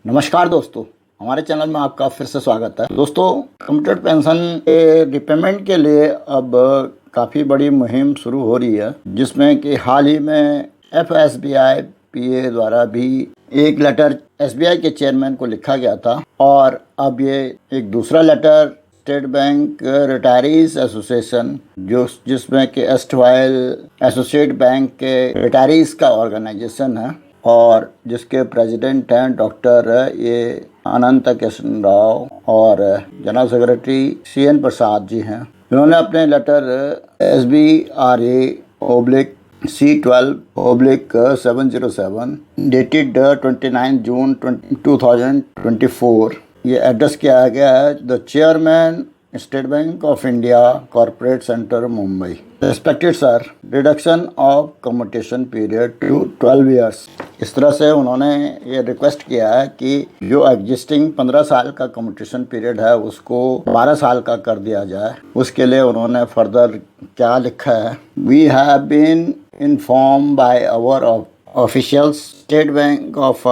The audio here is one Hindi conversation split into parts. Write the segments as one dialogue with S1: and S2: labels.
S1: नमस्कार दोस्तों, हमारे चैनल में आपका फिर से स्वागत है। दोस्तों, कम्यूटेड पेंशन के रिपेमेंट के लिए अब काफ़ी बड़ी मुहिम शुरू हो रही है, जिसमें कि हाल ही में FSBI PA द्वारा भी एक लेटर SBI के चेयरमैन को लिखा गया था और अब ये एक दूसरा letter State Bank retirees association जिसमें कि एस्टवाइल एसोसिएट बैंक के रिटायरीज का ऑर्गेनाइजेशन है और जिसके प्रेसिडेंट हैं डॉक्टर अनंत कृष्ण राव और general secretary CN Prasad ji हैं। इन्होंने अपने लेटर SBRA/C12/707 डेटेड 29 जून 2024 ये एड्रेस किया गया है the chairman State Bank of India corporate centre Mumbai. Respected sir, reduction of commutation period to 12 years. इस तरह से उन्होंने ये रिक्वेस्ट किया है कि जो एग्जिस्टिंग 15 साल का कम्यूटेशन पीरियड है उसको 12 साल का कर दिया जाए। उसके लिए उन्होंने फर्दर क्या लिखा है, we have been inform by our officials State Bank of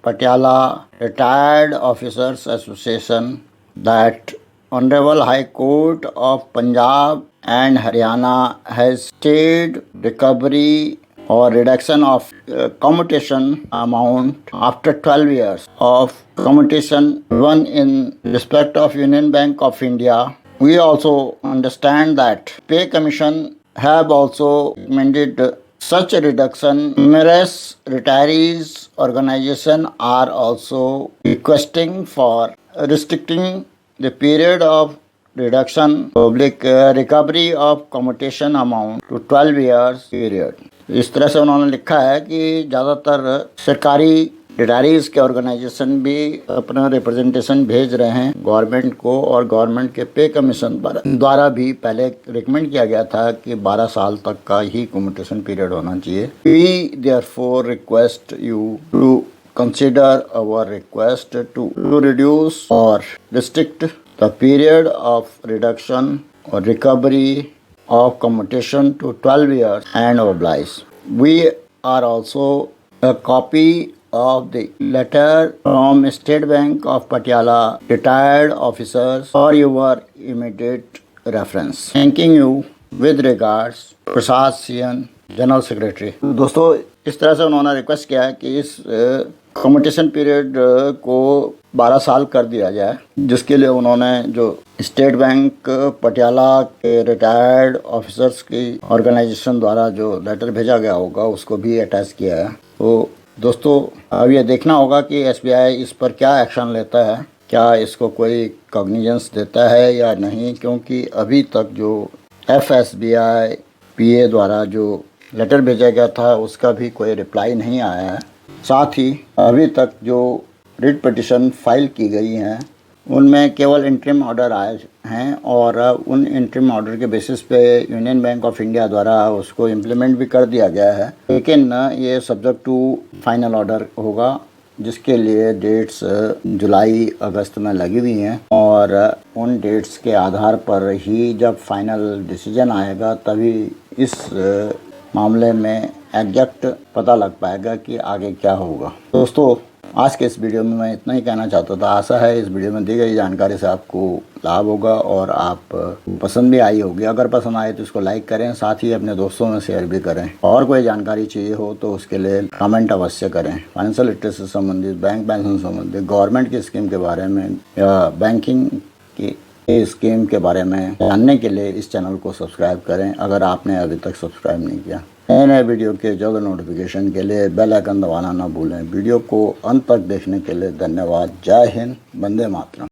S1: Patiala retired officers association that Honorable High Court of Punjab and Haryana has stayed recovery or reduction of commutation amount after 12 years of commutation one in respect of Union Bank of India. We also understand that Pay Commission have also recommended such a reduction. Numerous retirees organization are also requesting for restricting the period of reduction public recovery of commutation amount to 12 years period. इस तरह से उन्होंने लिखा है कि ज़्यादातर सरकारी रिटायरीज के ऑर्गेनाइजेशन भी अपना रिप्रेजेंटेशन भेज रहे हैं गवर्नमेंट को और गवर्नमेंट के पे कमीशन द्वारा भी पहले रिकमेंड किया गया था कि 12 साल तक का ही कम्यूटेशन पीरियड होना चाहिए। We therefore request you to consider our request to reduce or restrict the period of reduction or recovery of commutation to 12 years and oblige. We are also a copy of the letter from State Bank of Patiala retired officers for your immediate reference. Thanking you with regards, Prasad CN general secretary. दोस्तों, इस तरह से उन्होंने रिक्वेस्ट किया है कि इस कम्यूटेशन पीरियड को 12 साल कर दिया जाए, जिसके लिए उन्होंने जो स्टेट बैंक पटियाला के रिटायर्ड ऑफिसर्स की ऑर्गेनाइजेशन द्वारा जो लेटर भेजा गया होगा उसको भी अटैच किया है। तो दोस्तों, अब ये देखना होगा कि SBI इस पर क्या एक्शन लेता है, क्या इसको कोई कॉग्निजेंस देता है या नहीं, क्योंकि अभी तक जो FSBI PA द्वारा जो लेटर भेजा गया था उसका भी कोई रिप्लाई नहीं आया है। साथ ही अभी तक जो रिट पिटिशन फाइल की गई हैं उनमें केवल इंटरिम ऑर्डर आए हैं और उन इंटरिम ऑर्डर के बेसिस पे यूनियन बैंक ऑफ इंडिया द्वारा उसको इम्प्लीमेंट भी कर दिया गया है, लेकिन ये सब्जेक्ट टू फाइनल ऑर्डर होगा जिसके लिए डेट्स जुलाई अगस्त में लगी हुई हैं और उन डेट्स के आधार पर ही जब फाइनल डिसीजन आएगा तभी इस मामले में एग्जैक्ट पता लग पाएगा कि आगे क्या होगा। दोस्तों, आज के इस वीडियो में मैं इतना ही कहना चाहता था। आशा है इस वीडियो में दी गई जानकारी से आपको लाभ होगा और आप पसंद भी आई होगी। अगर पसंद आए तो इसको लाइक करें, साथ ही अपने दोस्तों में शेयर भी करें। और कोई जानकारी चाहिए हो तो उसके लिए कमेंट अवश्य करें। फाइनेंशियल लिटरेसी से संबंधित, बैंक पेंशन से संबंधित, गवर्नमेंट की स्कीम के बारे में या बैंकिंग की स्कीम के बारे में जानने के लिए इस चैनल को सब्सक्राइब करें अगर आपने अभी तक सब्सक्राइब नहीं किया। नए वीडियो के जल्द नोटिफिकेशन के लिए बेल आइकन दबाना ना भूलें। वीडियो को अंत तक देखने के लिए धन्यवाद। जय हिंद, वंदे मातरम।